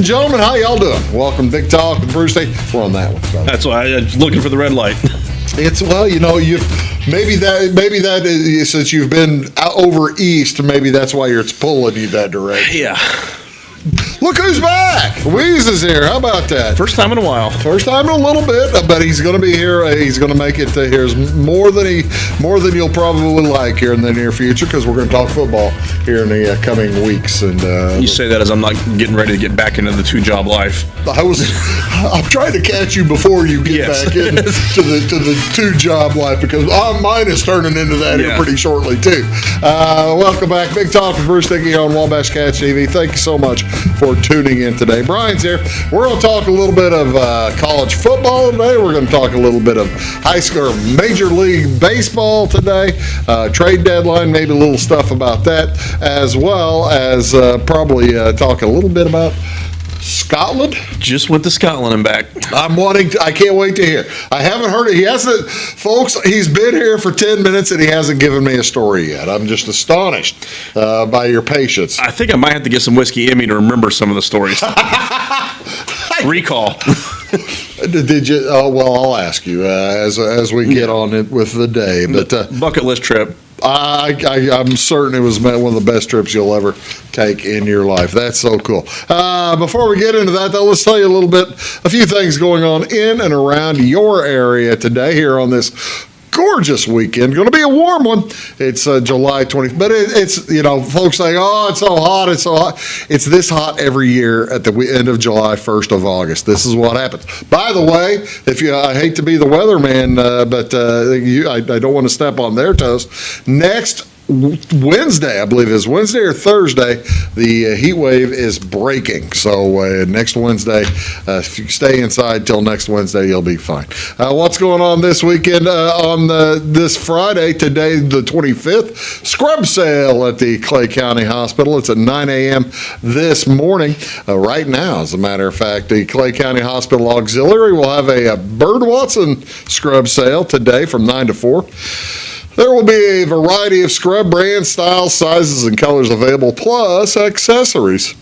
gentlemen, how y'all doing? Welcome, Big Talk with Bruce Day. We're on that one. So. That's why I'm looking for the red light. It's maybe that is, since you've been out over east, maybe that's why it's pulling you that direction. Yeah. Look who's back! Weeze is here. How about that? First time in a while. First time in a little bit, but he's going to be here. He's going to make it to here's more than you'll probably like here in the near future, because we're going to talk football here in the coming weeks. And you say that as I'm not getting ready to get back into the two-job life. I'm trying to catch you before you get back into the two-job life, because mine is turning into that here pretty shortly too. Welcome back, Big Talk with Bruce Dickey on Wabash Cats TV. Thank you so much for tuning in today. Brian's here. We're going to talk a little bit of college football today. We're going to talk a little bit of high school, Major League Baseball today. Trade deadline, maybe a little stuff about that, as well as probably talk a little bit about Scotland. Just went to Scotland and back. I can't wait to hear. I haven't heard it. He hasn't, folks, he's been here for 10 minutes and he hasn't given me a story yet. I'm just astonished by your patience. I think I might have to get some whiskey in me to remember some of the stories. Recall. Did you? Oh, well, I'll ask you as we get on it with the day. But bucket list trip. I'm certain it was one of the best trips you'll ever take in your life. That's so cool. Before we get into that, though, let's tell you a few things going on in and around your area today here on this gorgeous weekend. Going to be a warm one. It's July 20th, but it's, folks say, oh, it's so hot, it's so hot. It's this hot every year at the end of July, 1st of August. This is what happens. By the way, I hate to be the weatherman, but I don't want to step on their toes. Next Wednesday, I believe it is Wednesday or Thursday, the heat wave is breaking. So next Wednesday, if you stay inside till next Wednesday, you'll be fine. What's going on this weekend? On this Friday, today the 25th, scrub sale at the Clay County Hospital. It's at 9 a.m. this morning. Right now, as a matter of fact, the Clay County Hospital Auxiliary will have a Bird Watson scrub sale today from 9 to 4. There will be a variety of scrub brands, styles, sizes, and colors available, plus accessories.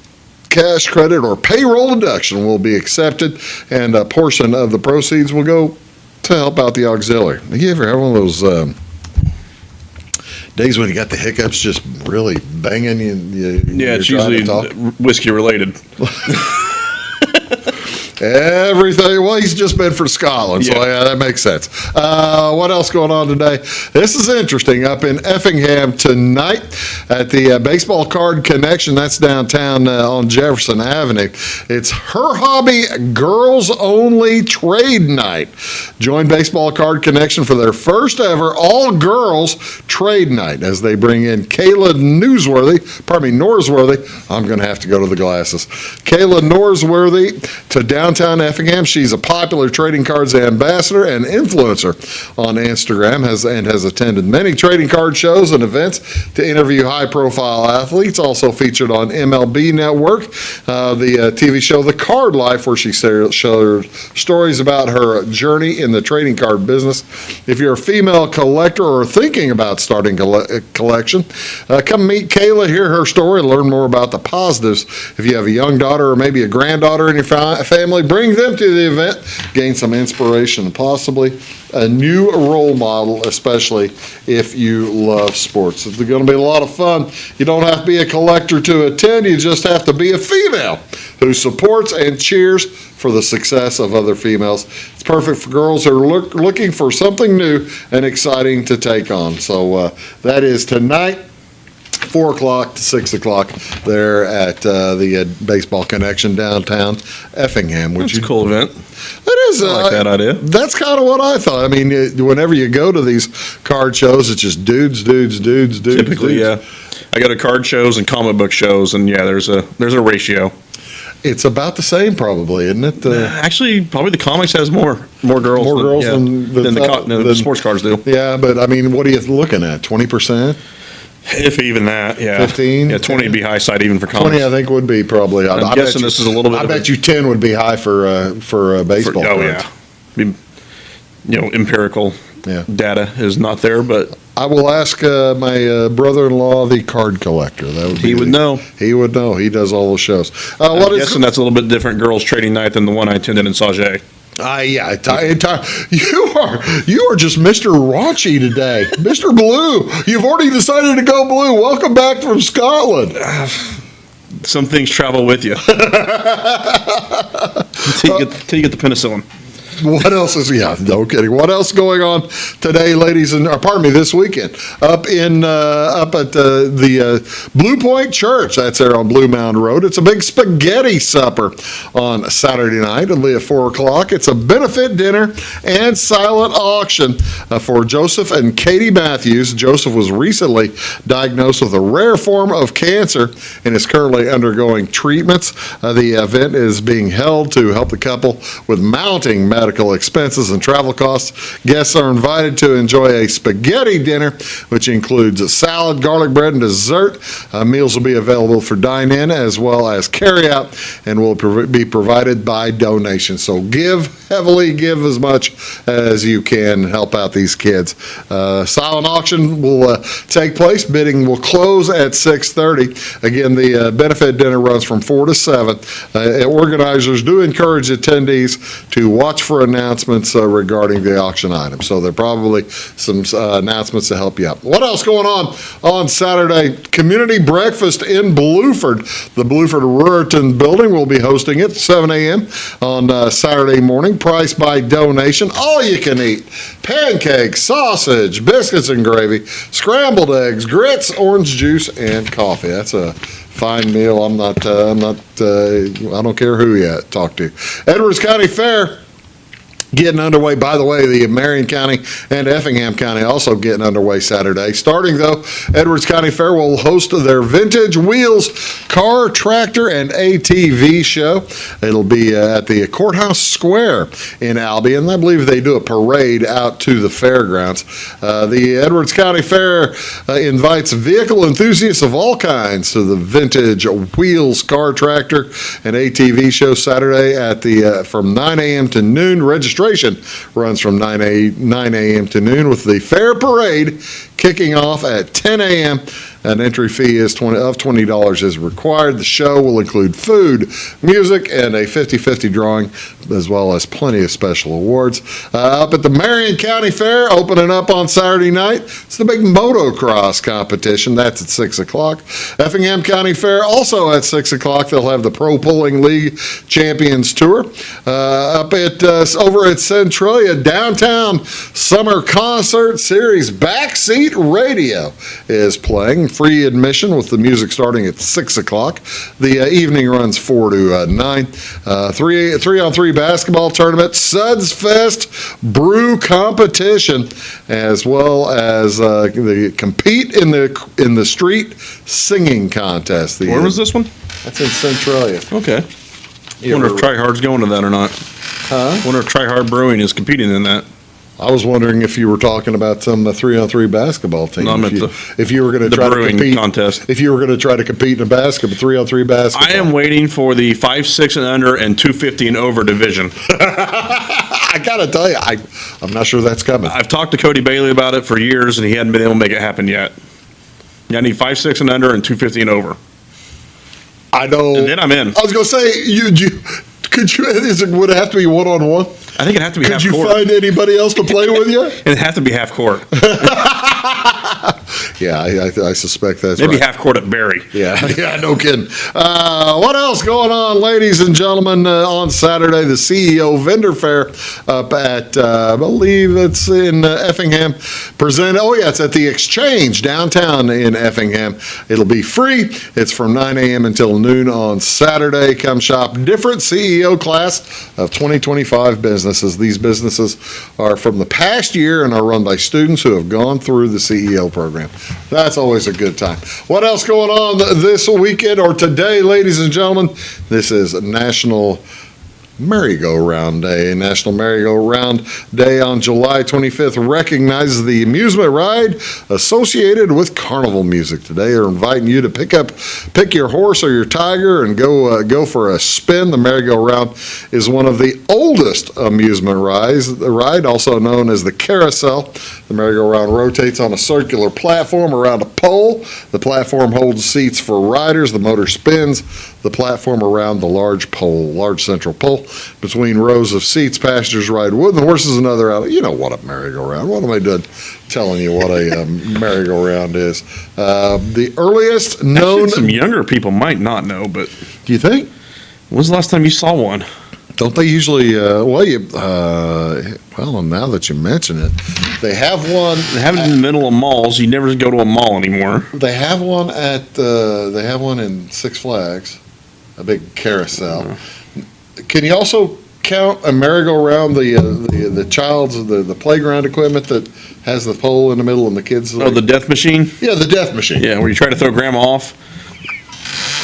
Cash, credit, or payroll deduction will be accepted, and a portion of the proceeds will go to help out the auxiliary. You ever have one of those days when you got the hiccups just really banging you? Yeah, it's usually whiskey related. Everything. Well, he's just been for Scotland, so yeah, that makes sense. What else going on today? This is interesting. Up in Effingham tonight at the Baseball Card Connection. That's downtown on Jefferson Avenue. It's Her Hobby Girls Only Trade Night. Join Baseball Card Connection for their first ever all-girls trade night as they bring in Kayla Norsworthy. I'm going to have to go to the glasses. Kayla Norsworthy to downtown Effingham. She's a popular trading cards ambassador and influencer on Instagram, has attended many trading card shows and events to interview high-profile athletes. Also featured on MLB Network, the TV show The Card Life, where she shared stories about her journey in the trading card business. If you're a female collector or thinking about starting a collection, come meet Kayla, hear her story, learn more about the positives. If you have a young daughter or maybe a granddaughter in your family, bring them to the event, gain some inspiration, and possibly a new role model, especially if you love sports. It's going to be a lot of fun. You don't have to be a collector to attend. You just have to be a female who supports and cheers for the success of other females. It's perfect for girls who are looking for something new and exciting to take on. So that is tonight, 4 o'clock to 6 o'clock there at the Baseball Connection downtown Effingham. That's a cool event. That is. I like that idea. That's kind of what I thought. I mean, whenever you go to these card shows, it's just dudes. Typically, yeah. I go to card shows and comic book shows, and yeah, there's a ratio. It's about the same, probably, isn't it? Actually, probably the comics has more girls. Than the sports cards do. Yeah, but I mean, what are you looking at? 20%? If even that, yeah. 15? Yeah, 20 would be high side even for comics. 20, I think, would be probably. I'm guessing this is a little bit. I bet you 10 would be high for baseball. Oh, yeah. Empirical data is not there, but I will ask my brother-in-law, the card collector. He would know. He would know. He does all the shows. I'm guessing that's a little bit different girls' trading night than the one I attended in Sauget. You are just Mr. Raunchy today. Mr. Blue. You've already decided to go blue. Welcome back from Scotland. Some things travel with you. Until you get the penicillin. What else is, no kidding. What else going on today, ladies and, this weekend? Up at the Blue Point Church, that's there on Blue Mound Road. It's a big spaghetti supper on Saturday night, only at 4 o'clock. It's a benefit dinner and silent auction for Joseph and Katie Matthews. Joseph was recently diagnosed with a rare form of cancer and is currently undergoing treatments. The event is being held to help the couple with mounting medical expenses and travel costs. Guests are invited to enjoy a spaghetti dinner, which includes a salad, garlic bread, and dessert. Meals will be available for dine-in as well as carry-out and will be provided by donation. So give heavily, give as much as you can, help out these kids. Silent auction will take place. Bidding will close at 6:30. Again, the benefit dinner runs from 4 to 7. Organizers do encourage attendees to watch for announcements regarding the auction items. So there are probably some announcements to help you out. What else going on Saturday? Community breakfast in Bluford. The Bluford Ruritan Building will be hosting it 7 a.m. on Saturday morning. Price by donation. All you can eat. Pancakes, sausage, biscuits and gravy, scrambled eggs, grits, orange juice, and coffee. That's a fine meal. I don't care who you talk to. Edwards County Fair getting underway. By the way, the Marion County and Effingham County also getting underway Saturday. Starting, though, Edwards County Fair will host their Vintage Wheels car, tractor, and ATV show. It'll be at the Courthouse Square in Albion. I believe they do a parade out to the fairgrounds. The Edwards County Fair invites vehicle enthusiasts of all kinds to the Vintage Wheels car, tractor, and ATV show Saturday at the from 9 a.m. to noon. Registration runs from 9 a.m. to noon, with the fair parade kicking off at 10 a.m. An entry fee is $20 is required. The show will include food, music, and a 50-50 drawing, as well as plenty of special awards. Up at the Marion County Fair, opening up on Saturday night, it's the big motocross competition. That's at 6 o'clock. Effingham County Fair, also at 6 o'clock. They'll have the Pro Pulling League Champions Tour. Over at Centralia, downtown summer concert series Backseat Radio is playing. Free admission with the music starting at 6 o'clock. The evening runs 4 to 9. 3-on-3 basketball tournament, Suds Fest brew competition, as well as the compete in the street singing contest. Where was this one? That's in Centralia. Okay. Wonder if Try Hard's going to that or not. Wonder if Try Hard Brewing is competing in that. I was wondering if you were talking about some 3-on-3 basketball team. No, if you were going to try to compete contest. If you were going to try to compete in a 3-on-3 basketball. I am waiting for the 5'6" and under and 250 and over division. I gotta tell you, I'm not sure that's coming. I've talked to Cody Bailey about it for years, and he hadn't been able to make it happen yet. Yeah, I need 5'6" and under and 250 and over. I know. And then I'm in. I was going to say, would it have to be one-on-one? I think it'd have to be half court. Could you find anybody else to play with you? It'd have to be half court. Yeah, I suspect that's Maybe right. half court at Barry. Yeah, no kidding. What else going on, ladies and gentlemen, on Saturday? The CEO Vendor Fair up at, I believe it's in Effingham. It's at the Exchange downtown in Effingham. It'll be free. It's from 9 a.m. until noon on Saturday. Come shop different CEO class of 2025 businesses. These businesses are from the past year and are run by students who have gone through the CEO program. That's always a good time. What else going on this weekend or today, ladies and gentlemen? This is National Merry-Go-Round Day. National Merry-Go-Round Day on July 25th recognizes the amusement ride associated with carnival music. Today they're inviting you to pick your horse or your tiger and go for a spin. The merry-go-round is one of the oldest amusement rides, also known as the carousel. The merry-go-round rotates on a circular platform around a pole. The platform holds seats for riders. The motor spins the platform around the large central pole. Between rows of seats, passengers ride wooden horses and other You know what a merry-go-round. What am I doing telling you what a merry-go-round is? The earliest known... Actually, some younger people might not know, but Do you think? when's the last time you saw one? Don't they usually, well, now that you mention it, they have one. They have it in the middle of malls. You never go to a mall anymore. They have one in Six Flags, a big carousel. Can you also count a merry-go-round, the playground equipment that has the pole in the middle and the kids? Oh, the death machine? Yeah, the death machine. Yeah, where you try to throw grandma off.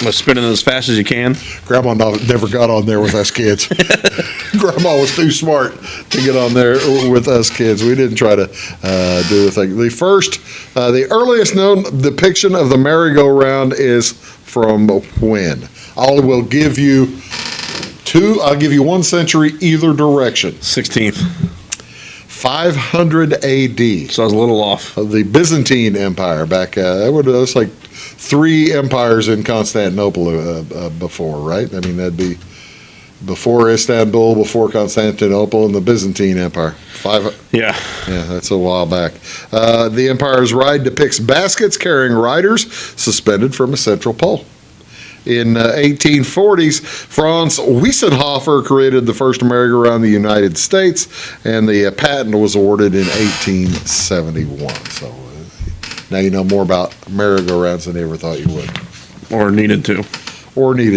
Spinning as fast as you can. Grandma never got on there with us kids. Grandma was too smart to get on there with us kids. We didn't try to do the thing. The earliest known depiction of the merry-go-round is from when? I'll give you 1 century either direction. 16th. 500 AD. So I was a little off. The Byzantine Empire back, that was like 3 empires in Constantinople before, right? I mean, that'd be before Istanbul, before Constantinople, and the Byzantine Empire. Yeah. Yeah, that's a while back. The empire's ride depicts baskets carrying riders suspended from a central pole. In 1840s, Franz Wiesenhofer created the first merry-go-round in the United States, and the patent was awarded in 1871. So now you know more about merry-go-rounds than you ever thought you would. Or needed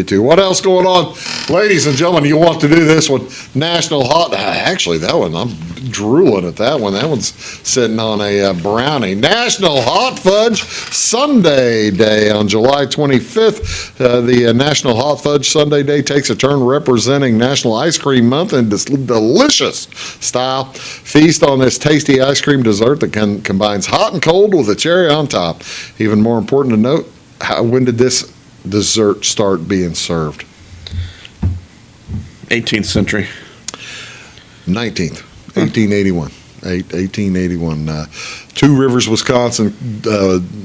to. What else going on? Ladies and gentlemen, you want to do this one. National Hot... Actually, that one, I'm drooling at that one. That one's sitting on a brownie. National Hot Fudge Sundae Day on July 25th. The National Hot Fudge Sundae Day takes a turn representing National Ice Cream Month in this delicious style. Feast on this tasty ice cream dessert that combines hot and cold with a cherry on top. Even more important to note, when did this dessert start being served? 18th century. 19th, 1881. 1881. Two Rivers, Wisconsin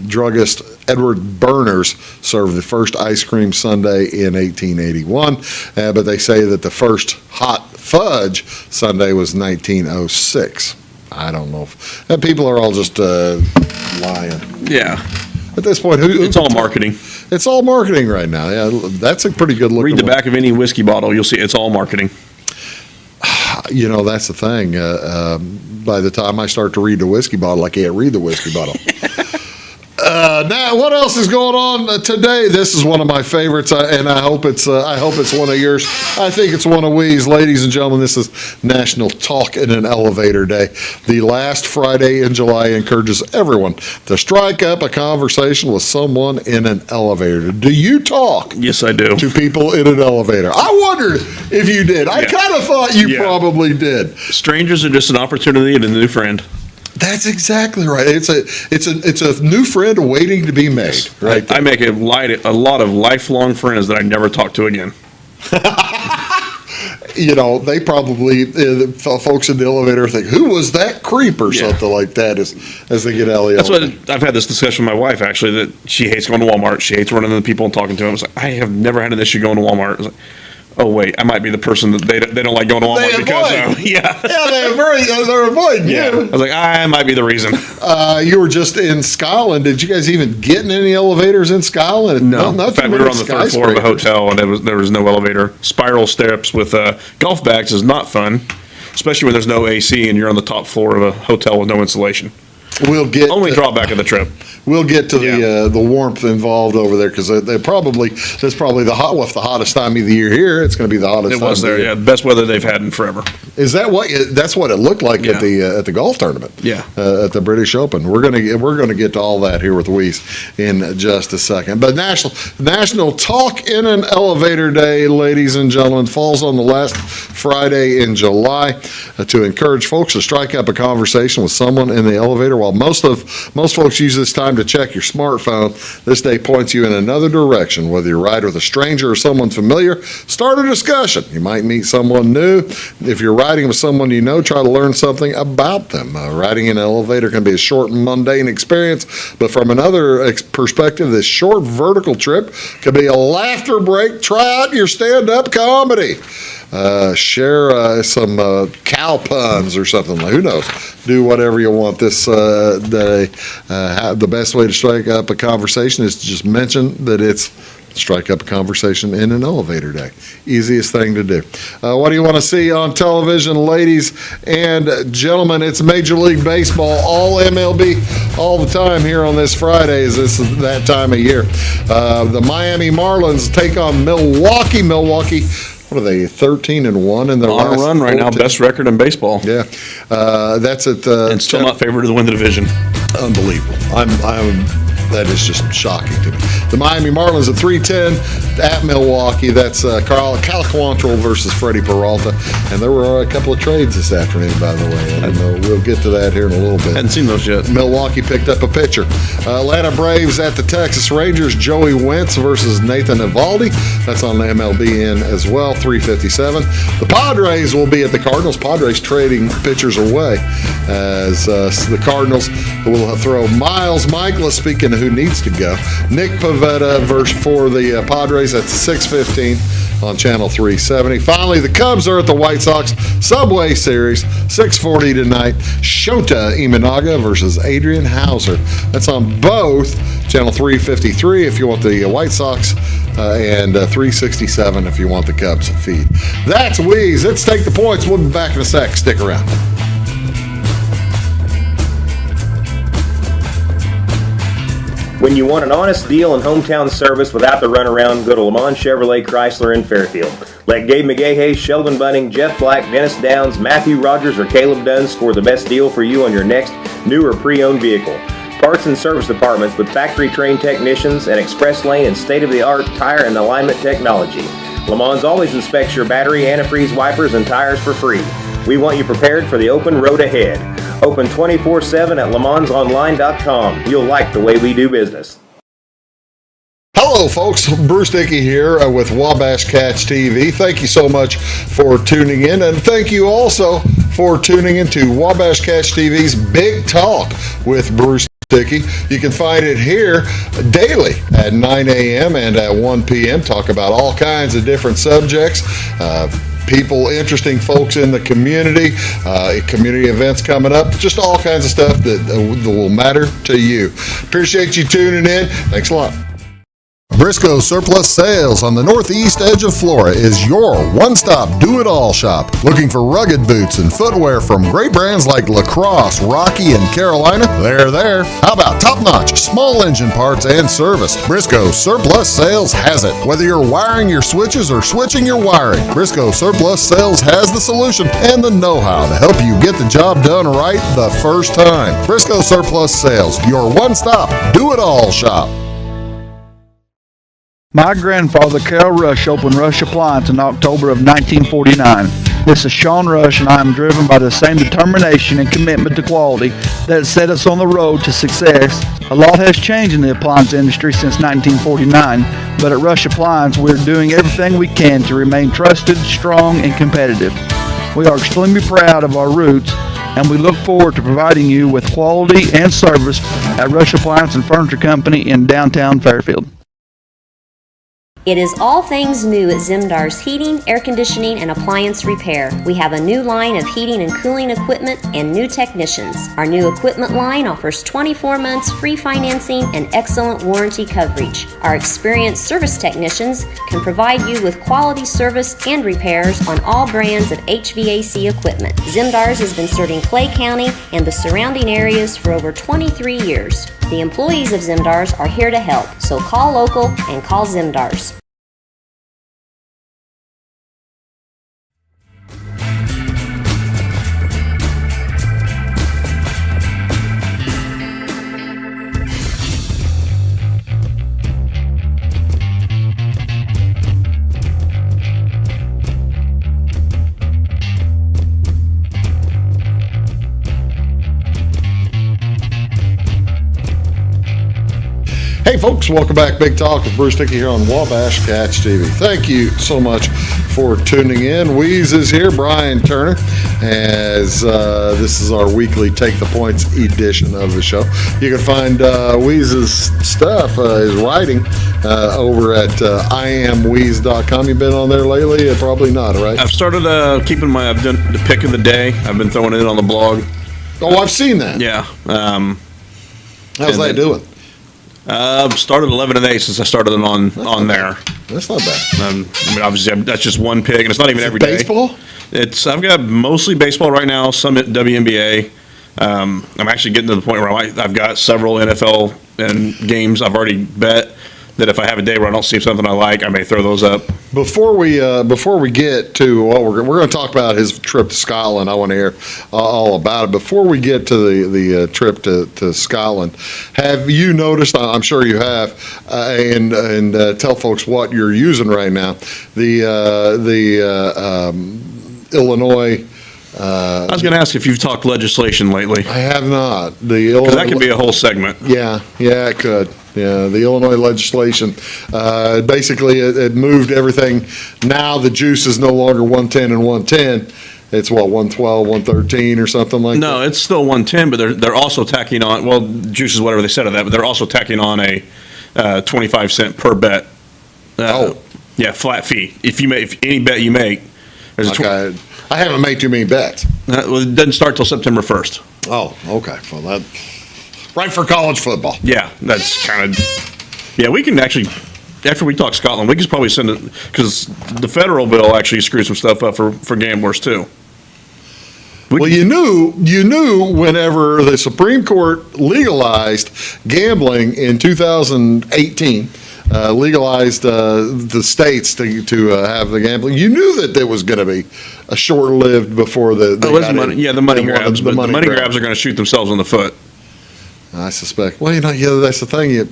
druggist Edward Berners served the first ice cream sundae in 1881, but they say that the first hot fudge sundae was 1906. I don't know if people are all just lying. Yeah. At this point, It's all marketing. It's all marketing right now. Yeah, that's a pretty good look. Read the back of any whiskey bottle. You'll see it's all marketing. You know, that's the thing. By the time I start to read the whiskey bottle, I can't read the whiskey bottle. Now, what else is going on today? This is one of my favorites, and I hope it's one of yours. I think it's one of we's. Ladies and gentlemen, this is National Talk in an Elevator Day. The last Friday in July encourages everyone to strike up a conversation with someone in an elevator. Do you talk? Yes, I do. To people in an elevator? I wondered if you did. I kind of thought you probably did. Strangers are just an opportunity and a new friend. That's exactly right. It's a new friend waiting to be made. Right. I make a lot of lifelong friends that I never talk to again. You know, they probably folks in the elevator think, "Who was that creep?" or something like that as they get out of the elevator. That's what I've had this discussion with my wife actually, that she hates going to Walmart. She hates running into people and talking to them. It's like, I have never had an issue going to Walmart. It's like, oh wait, I might be the person that they don't like going to Walmart because of. They're avoiding you. I was like, I might be the reason. You were just in Scotland. Did you guys even get in any elevators in Scotland? No. In fact, we were on the third floor of a hotel and there was no elevator. Spiral steps with golf bags is not fun, especially when there's no AC and you're on the top floor of a hotel with no insulation. Only drawback of the trip. We'll get to the warmth involved over there because that's probably the hottest time of the year here. It's going to be the hottest. It was time there, of the year. yeah, best weather they've had in forever. Is that that's what it looked like at the golf tournament? Yeah, at the British Open. We're gonna get to all that here with Weiss in just a second. But National Talk in an Elevator Day, ladies and gentlemen, falls on the last Friday in July to encourage folks to strike up a conversation with someone in the elevator while While most folks use this time to check your smartphone, this day points you in another direction. Whether you ride with a stranger or someone familiar, start a discussion. You might meet someone new. If you're riding with someone you know, try to learn something about them. Riding in an elevator can be a short and mundane experience, but from another perspective, this short vertical trip could be a laughter break. Try out your stand-up comedy. Share some cow puns or something. Who knows? Do whatever you want this day. The best way to strike up a conversation is to just mention that it's strike up a conversation in an elevator day. Easiest thing to do. What do you want to see on television, ladies and gentlemen? It's Major League Baseball, all MLB, all the time here on this Friday, as this is that time of year. The Miami Marlins take on Milwaukee. Milwaukee, what are they, 13-1 in their last? On a run right now, best record in baseball. Yeah, that's at and still not favored to win the division. Unbelievable. That is just shocking to me. The Miami Marlins at 3-10 at Milwaukee. That's Cal Quantrill versus Freddie Peralta. And there were a couple of trades this afternoon, by the way. And we'll get to that here in a little bit. Hadn't seen those yet. Milwaukee picked up a pitcher. Atlanta Braves at the Texas Rangers. Joey Wentz versus Nathan Eovaldi. That's on the MLBN as well, 3:57. The Padres will be at the Cardinals. Padres trading pitchers away as the Cardinals will throw Miles Michaelis, speaking of who needs to go. Nick Pivetta for the Padres at 6:15 on Channel 370. Finally, the Cubs are at the White Sox Subway Series, 6:40 tonight. Shota Imanaga versus Adrian Hauser. That's on both Channel 353 if you want the White Sox and 367 if you want the Cubs feed. That's Wheeze. Let's take the points. We'll be back in a sec. Stick around. When you want an honest deal and hometown service without the runaround, go to Lamont Chevrolet Chrysler in Fairfield. Let Gabe McGahey, Sheldon Bunning, Jeff Black, Dennis Downs, Matthew Rogers, or Caleb Dunn score the best deal for you on your next new or pre-owned vehicle. Parts and service departments with factory-trained technicians and express lane and state-of-the-art tire and alignment technology. Lamont always inspects your battery, antifreeze, wipers, and tires for free. We want you prepared for the open road ahead. Open 24/7 at LeMansOnline.com. You'll like the way we do business. Hello, folks. Bruce Dickey here with Wabash Catch TV. Thank you so much for tuning in, and thank you also for tuning into Wabash Catch TV's Big Talk with Bruce Dickey. You can find it here daily at 9 a.m. and at 1 p.m. Talk about all kinds of different subjects. People, interesting folks in the community, community events coming up, just all kinds of stuff that will matter to you. Appreciate you tuning in. Thanks a lot. Briscoe Surplus Sales on the northeast edge of Flora is your one-stop do-it-all shop. Looking for rugged boots and footwear from great brands like Lacrosse, Rocky, and Carolina? They're there. How about top-notch small engine parts and service? Briscoe Surplus Sales has it. Whether you're wiring your switches or switching your wiring, Briscoe Surplus Sales has the solution and the know-how to help you get the job done right the first time. Briscoe Surplus Sales, your one-stop do-it-all shop. My grandfather, Carol Rush, opened Rush Appliance in October of 1949. This is Sean Rush, and I am driven by the same determination and commitment to quality that set us on the road to success. A lot has changed in the appliance industry since 1949, but at Rush Appliance, we're doing everything we can to remain trusted, strong, and competitive. We are extremely proud of our roots, and we look forward to providing you with quality and service at Rush Appliance and Furniture Company in downtown Fairfield. It is all things new at Zimdar's Heating, Air Conditioning, and Appliance Repair. We have a new line of heating and cooling equipment and new technicians. Our new equipment line offers 24 months free financing and excellent warranty coverage. Our experienced service technicians can provide you with quality service and repairs on all brands of HVAC equipment. Zimdar's has been serving Clay County and the surrounding areas for over 23 years. The employees of Zimdar's are here to help, so call local and call Zimdar's. Hey, folks, welcome back. Big Talk with Bruce Dickey here on Wabash Catch TV. Thank you so much for tuning in. Weeze is here, Brian Turner, as this is our weekly Take the Points edition of the show. You can find Weeze's stuff, his writing, over at iamweeze.com. You been on there lately? Probably not, right? I've started keeping I've done the pick of the day. I've been throwing it in on the blog. Oh, I've seen that. Yeah. How's that doing? Started 11-8 since I started it on there. That's not bad. I mean, obviously, that's just one pick, and it's not even every day. Baseball? I've got mostly baseball right now, some at WNBA. I'm actually getting to the point where I've got several NFL and games I've already bet that if I have a day where I don't see something I like, I may throw those up. Before we get to what we're going to talk about his trip to Scotland, I want to hear all about it. Before we get to the trip to Scotland, have you noticed? I'm sure you have, and tell folks what you're using right now. The Illinois. I was going to ask if you've talked legislation lately. I have not. Because that could be a whole segment. Yeah, it could. Yeah, the Illinois legislation, basically it moved everything. Now the juice is no longer 110 and 110. It's 112, 113 or something like that? No, it's still 110, but they're also tacking on, well, juice is whatever they said of that, but they're also tacking on a 25 cent per bet. Yeah, flat fee. If any bet you make, there's okay. I haven't made too many bets. Well, it doesn't start till September 1st. Oh, okay. Well, that right for college football. Yeah, that's kind of. Yeah, we can actually, after we talk Scotland, we can probably send it, because the federal bill actually screws some stuff up for gamblers too. You knew whenever the Supreme Court legalized gambling in 2018. Legalized the states to have the gambling. You knew that there was going to be a short-lived before the money. Yeah, the money grabs. The money grabs are going to shoot themselves in the foot. I suspect. Well, that's the thing. You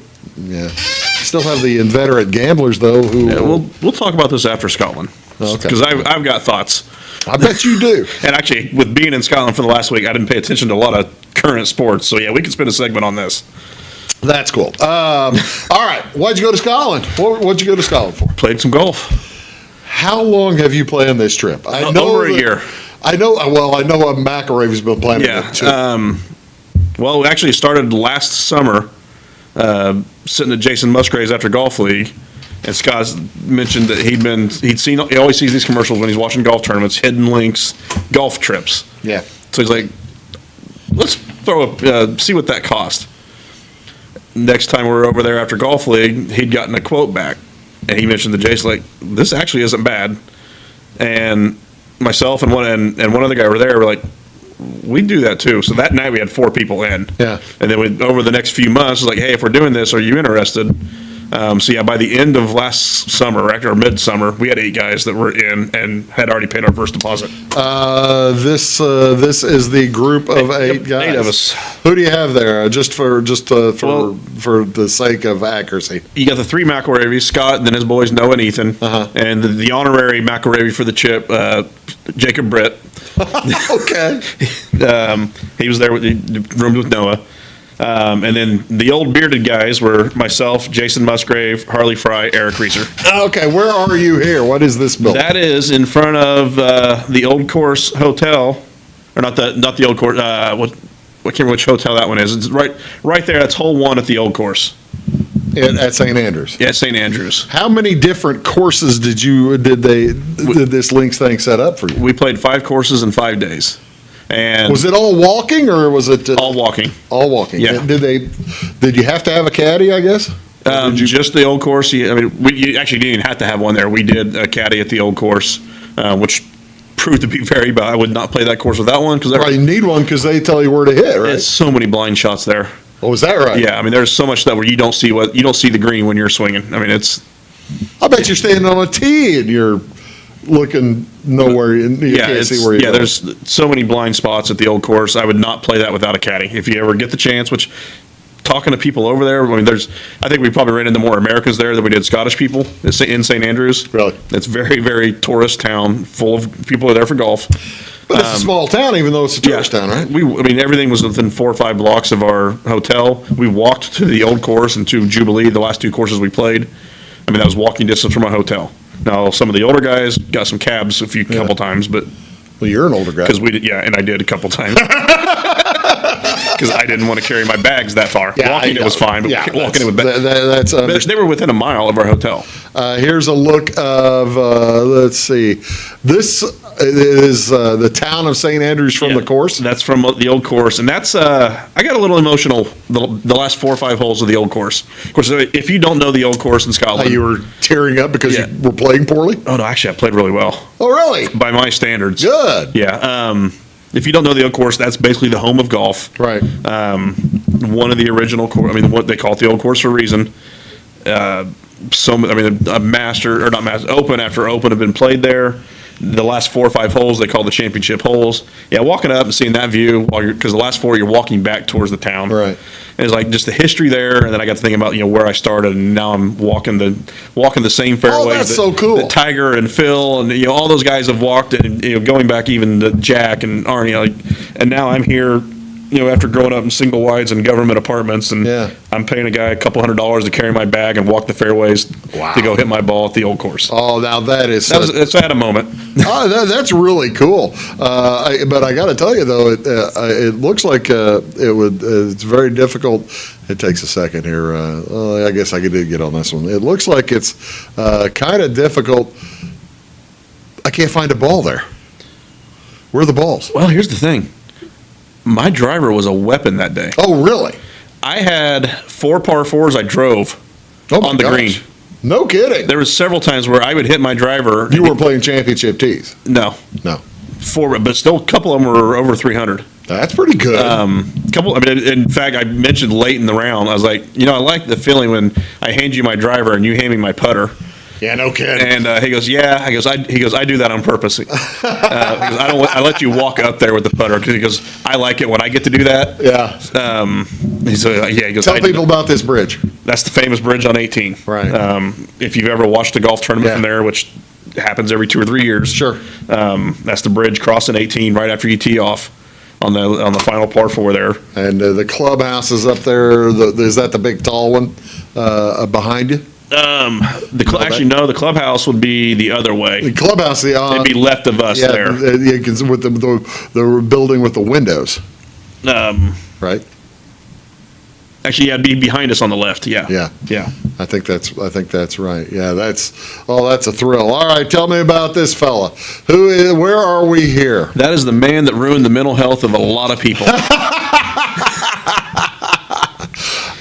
still have the inveterate gamblers though. Who we'll talk about this after Scotland. Okay. Because I've got thoughts. I bet you do. And actually, with being in Scotland for the last week, I didn't pay attention to a lot of current sports. So yeah, we could spend a segment on this. That's cool. All right. Why'd you go to Scotland? What'd you go to Scotland for? Played some golf. How long have you planned this trip? I know over a year. I know McElravey's been planning it too. Well, we actually started last summer, sitting at Jason Musgrave's After Golf League, and Scott mentioned that he always sees these commercials when he's watching golf tournaments, hidden links, golf trips. Yeah. So he's like, let's see what that cost. Next time we were over there after Golf League, he'd gotten a quote back, and he mentioned to Jason, like, this actually isn't bad. And myself and one other guy were there, we're like, we'd do that too. So that night we had 4 people in. Yeah. And then over the next few months, it was like, hey, if we're doing this, are you interested? So yeah, by the end of last summer, or midsummer, we had 8 guys that were in and had already paid our first deposit. This is the group of 8 guys. 8 of us. Who do you have there? Just for the sake of accuracy. You got the 3 McElravy's, Scott, then his boys Noah and Ethan, and the honorary McElravy for the chip, Jacob Britt. Okay. He was there roomed with Noah. And then the old bearded guys were myself, Jason Musgrave, Harley Fry, Eric Reeser. Okay, where are you here? What is this building? That is in front of the Old Course Hotel, or not the Old Course. I can't remember which hotel that one is. It's right there. That's hole 1 at the Old Course. At St. Andrews. Yeah, St. Andrews. How many different courses did this links thing set up for you? We played 5 courses in 5 days. And was it all walking, or was it all walking? All walking. Yeah. Did you have to have a caddy, I guess? Just the Old Course. You actually didn't even have to have one there. We did a caddy at the Old Course, which proved to be very bad. I would not play that course without one, because you need one because they tell you where to hit, right? There's so many blind shots there. Oh, is that right? Yeah, I mean, there's so much that where you don't see the green when you're swinging. I mean, I bet you're standing on a tee and you're looking nowhere. You can't see where you're going. There's so many blind spots at the Old Course. I would not play that without a caddy. If you ever get the chance, which talking to people over there, I mean, I think we probably ran into more Americans there than we did Scottish people in St. Andrews. Really? It's very, very tourist town, full of people are there for golf. But it's a small town, even though it's a tourist town, right? Everything was within 4 or 5 blocks of our hotel. We walked to the old course and to Jubilee, the last 2 courses we played. That was walking distance from our hotel. Now, some of the older guys got some cabs a couple times, but. Well, you're an older guy. And I did a couple times. Because I didn't want to carry my bags that far. Yeah, Walking it was fine, but walking it with bags. They were within a mile of our hotel. Here's a look of, let's see, this is the town of St. Andrews from the course. That's from the old course, and that's I got a little emotional the last 4 or 5 holes of the old course. Of course, if you don't know the old course in Scotland, you were tearing up because you were playing poorly. Oh no, actually, I played really well. Oh really? By my standards, good. Yeah. If you don't know the old course, that's basically the home of golf. Right. One of the original course. What they call it the old course for a reason. A master or not master open after open have been played there. The last 4 or 5 holes they call the championship holes. Yeah, walking up and seeing that view because the last 4 you're walking back towards the town. Right. And it's like just the history there, and then I got to thinking about where I started, and now I'm walking the same fairways. Oh, that's so cool. That Tiger and Phil and all those guys have walked, and going back even to Jack and Arnie, and now I'm here. After growing up in single wides and government apartments, and I'm paying a guy a couple $100s to carry my bag and walk the fairways to go hit my ball at the old course. Oh, now that's at a moment. That's really cool. But I got to tell you though, it looks like it's very difficult. It takes a second here. I guess I did get on this one. It looks like it's kind of difficult. I can't find a ball there. Where are the balls? Well, here's the thing. My driver was a weapon that day. Oh, really? I had 4 par 4s I drove on the green. No kidding. There was several times where I would hit my driver. You were playing championship tees? No. 4, but still a couple of them were over 300. That's pretty good. In fact, I mentioned late in the round, I was like, I like the feeling when I hand you my driver and you hand me my putter. Yeah, no kidding. And he goes, yeah. I do that on purpose. I let you walk up there with the putter because he goes, I like it when I get to do that. Yeah. He goes, tell people about this bridge. That's the famous bridge on 18. Right. If you've ever watched a golf tournament from there, which happens every 2 or 3 years. Sure. That's the bridge crossing 18 right after you tee off on the final par 4 there. And the clubhouse is up there. Is that the big tall one behind you? The clubhouse would be the other way. The clubhouse, it'd be left of us there. Yeah, with the building with the windows. Right. Actually, it'd be behind us on the left. Yeah. Yeah. I think that's right. Yeah, that's a thrill. All right, tell me about this fella. Where are we here? That is the man that ruined the mental health of a lot of people.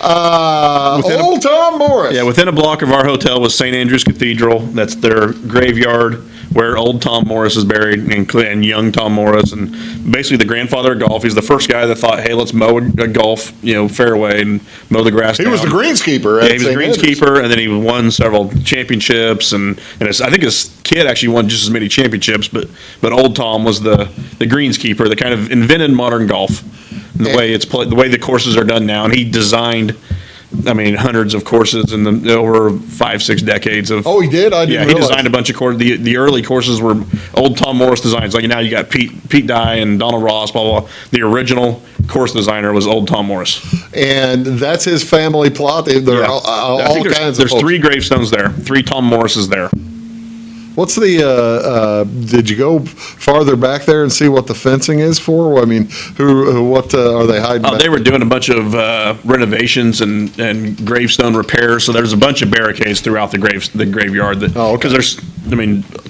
Old Tom Morris. Yeah, within a block of our hotel was St. Andrew's Cathedral. That's their graveyard where old Tom Morris is buried and young Tom Morris, and basically the grandfather of golf. He's the first guy that thought, hey, let's mow a golf fairway and mow the grass down. He was the greenskeeper. Yeah, he was the greenskeeper, and then he won several championships, and I think his kid actually won just as many championships, but old Tom was the greenskeeper that kind of invented modern golf. The way it's played, the way the courses are done now, and he designed, hundreds of courses in over 5-6 decades of. Oh, he did. I didn't realize. He designed a bunch of courses. The early courses were old Tom Morris designs. Like now, you got Pete Dye and Donald Ross, blah blah blah. The original course designer was old Tom Morris, and that's his family plot. All kinds of. There's 3 gravestones there. 3 Tom Morrises there. What's did you go farther back there and see what the fencing is for? What are they hiding? Oh, they were doing a bunch of renovations and gravestone repairs. So there's a bunch of barricades throughout the graveyard. Because there's,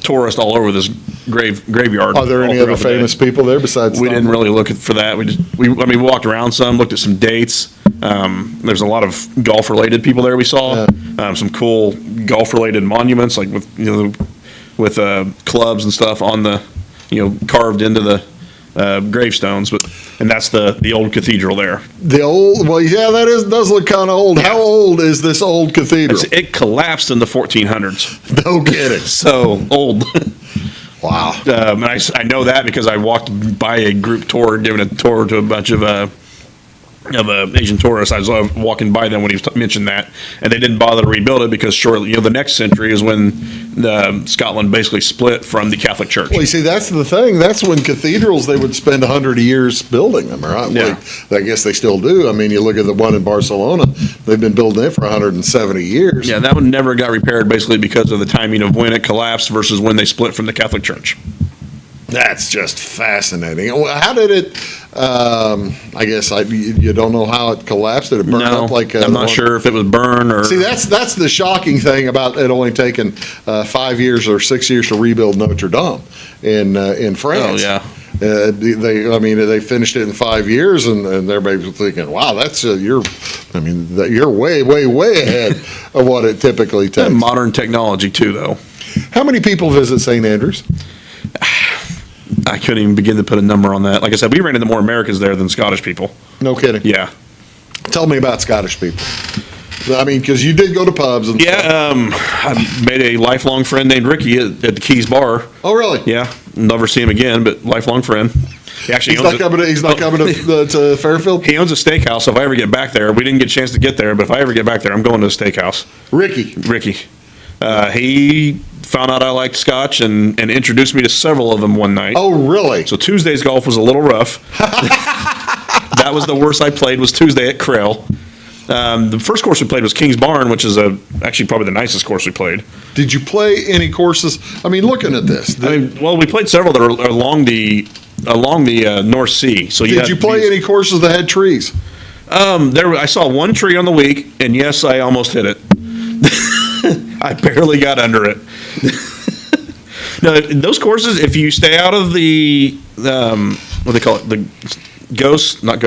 tourists all over this graveyard. Are there any other famous people there besides? We didn't really look for that. We walked around some, looked at some dates. There's a lot of golf related people there we saw. Some cool golf related monuments, like with clubs and stuff on the, carved into the gravestones. And that's the old cathedral there. That does look kind of old. How old is this old cathedral? It collapsed in the 1400s. No kidding. So old. Wow. I know that because I walked by a group tour, giving a tour to a bunch of Asian tourists. I was walking by them when he mentioned that, and they didn't bother to rebuild it because shortly, the next century is when Scotland basically split from the Catholic Church. Well, you see, that's the thing. That's when cathedrals, they would spend 100 years building them, right? Yeah. Well, I guess they still do. I mean, you look at the one in Barcelona, they've been building it for 170 years. Yeah, that one never got repaired basically because of the timing of when it collapsed versus when they split from the Catholic Church. That's just fascinating. How did it, I guess you don't know how it collapsed? Did it burn up like I'm not sure if it was burn or... See, that's the shocking thing about it only taken 5 years or 6 years to rebuild Notre Dame in France. Oh, yeah. They finished it in 5 years, and they're basically thinking, "Wow, that's you're way, way, way ahead of what it typically takes." And modern technology too, though. How many people visit St. Andrews? I couldn't even begin to put a number on that. Like I said, we ran into more Americans there than Scottish people. No kidding. Yeah. Tell me about Scottish people. I mean, because you did go to pubs and stuff. I made a lifelong friend named Ricky at the Keys Bar. Oh, really? Yeah. Never see him again, but lifelong friend. He actually He's not coming to Fairfield? He owns a steakhouse, so if I ever get back there, we didn't get a chance to get there, but if I ever get back there, I'm going to the steakhouse. Ricky. He found out I liked Scotch and introduced me to several of them one night. Oh, really? So Tuesday's golf was a little rough. That was the worst I played, was Tuesday at Crail. The first course we played was King's Barn, which is actually probably the nicest course we played. Did you play any courses? I mean, looking at this. We played several that are along the North Sea. So did you play any courses that had trees? I saw one tree on the week, and yes, I almost hit it. I barely got under it. No, those courses, if you stay out of the what do they call it, the gross, not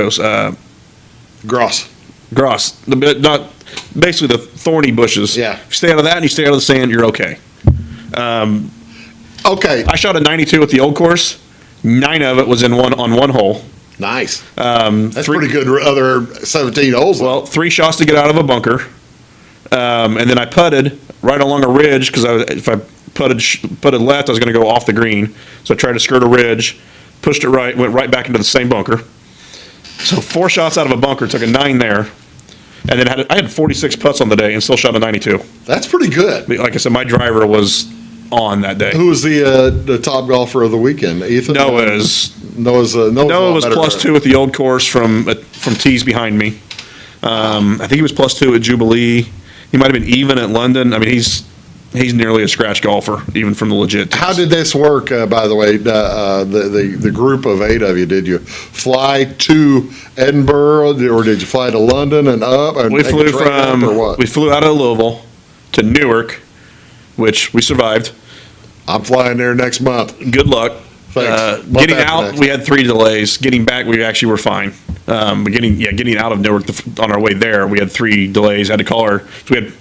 basically the thorny bushes. Yeah. If you stay out of that and you stay out of the sand, you're okay. Okay. I shot a 92 at the old course. 9 of it was on one hole. Nice. That's pretty good. Other 17 holes. Well, 3 shots to get out of a bunker, and then I putted right along a ridge because if I putted left, I was going to go off the green. So I tried to skirt a ridge, pushed it right, went right back into the same bunker. So 4 shots out of a bunker, took a 9 there, and then I had 46 putts on the day and still shot a 92. That's pretty good. Like I said, my driver was on that day. Who was the top golfer of the weekend? Ethan? Noah was +2 at the old course from tees behind me. I think he was +2 at Jubilee. He might have been even at London. I mean, he's nearly a scratch golfer, even from the legit tees. How did this work, by the way, the group of 8 of you? Did you fly to Edinburgh, or did you fly to London and up? And we flew out of Louisville to Newark, which we survived. I'm flying there next month. Good luck. Thanks. Getting out, we had 3 delays. Getting back, we actually were fine. But getting out of Newark on our way there, we had 3 delays. I had to call her. So we had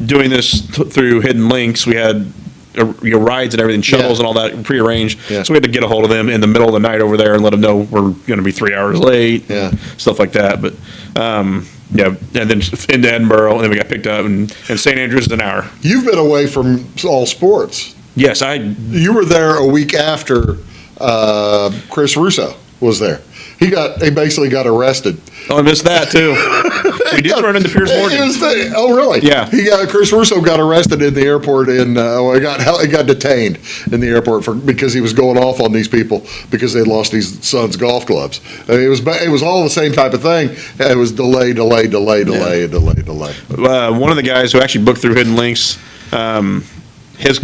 doing this through hidden links. We had rides and everything, shuttles and all that prearranged. Yeah. So we had to get a hold of them in the middle of the night over there and let them know we're going to be 3 hours late. Yeah. Stuff like that. But and then into Edinburgh, and then we got picked up, and St. Andrews is an hour. You've been away from all sports. Yes, You were there a week after Chris Russo was there. He basically got arrested. Oh, I missed that too. We did run into Piers Morgan. Oh, really? Yeah. Chris Russo got arrested in the airport he got detained in the airport because he was going off on these people because they lost his son's golf clubs. I mean, it was all the same type of thing. It was delay. One of the guys who actually booked through Hidden Links, his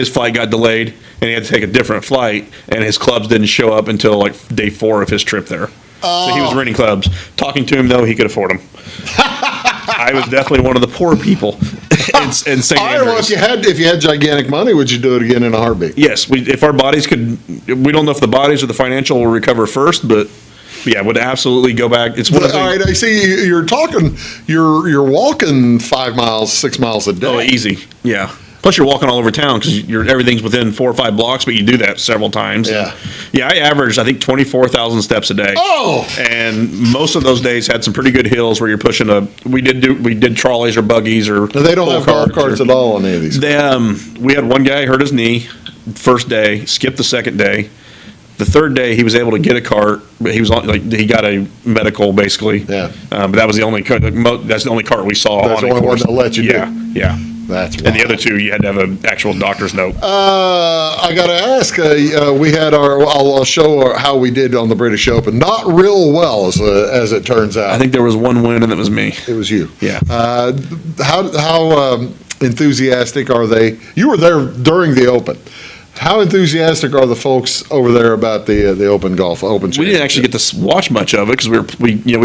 flight got delayed, and he had to take a different flight, and his clubs didn't show up until like day 4 of his trip there. So he was renting clubs. Talking to him, though, he could afford them. I was definitely one of the poor people in St. Andrews. Well, if you had gigantic money, would you do it again in a heartbeat? Yes, if our bodies could. We don't know if the bodies or the financial will recover first, but yeah, would absolutely go back. It's one of the. All right, I see you're talking. You're walking 5 miles, 6 miles a day. Oh, easy. Yeah. Plus, you're walking all over town because everything's within 4 or 5 blocks, but you do that several times. Yeah. Yeah, I averaged, I think, 24,000 steps a day. Oh! And most of those days had some pretty good hills where you're pushing we did trolleys or buggies or. They don't have golf carts at all on any of these. We had one guy hurt his knee first day, skipped the second day. The third day, he was able to get a cart, but he was on, like, he got a medical basically. Yeah. But that was the only cart, that's the only cart we saw. That's on the only one course. that let you do. Yeah. That's And the other two, you had to have an actual doctor's note. I got to ask, we had I'll show how we did on the British Open. Not real well, as it turns out. I think there was one win, and it was me. It was you. Yeah. How enthusiastic are they? You were there during the Open. How enthusiastic are the folks over there about the Open Golf Open? We didn't actually get to watch much of it because we were